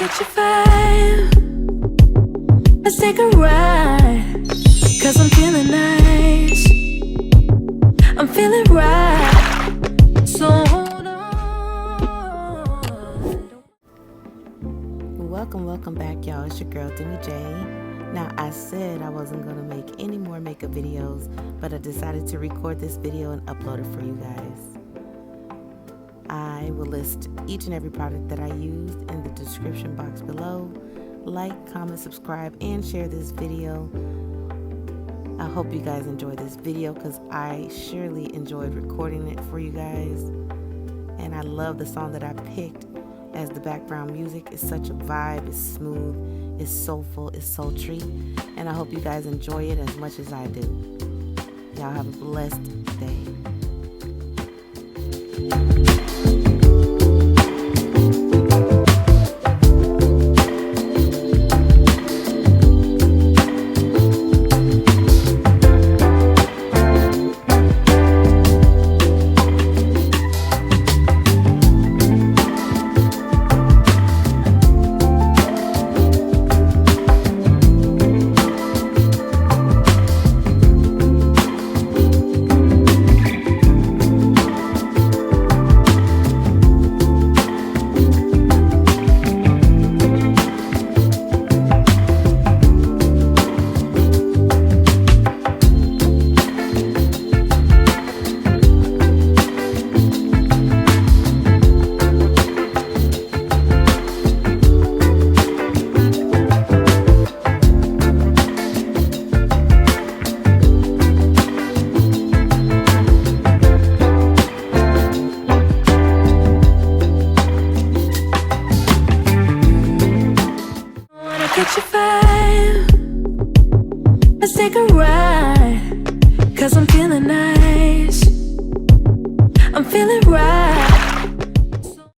catch a vibe. Let's take a ride. Cause I'm feeling nice. I'm feeling right. So hold on. Welcome back, y'all. It's your girl, Demi J. Now, I said I wasn't going to make any more makeup videos, but I decided to record this video and upload it for you guys. I will list each and every product that I used in the description box below. Like, comment, subscribe, and share this video. I hope you guys enjoy this video because I surely enjoyed recording it for you guys. And I love the song that I picked as the background music. It's such a vibe, it's smooth, it's soulful, it's sultry, and I hope you guys enjoy it as much as I do. Y'all have a blessed day. Catch a vibe. Let's take a ride. Cause I'm feeling nice.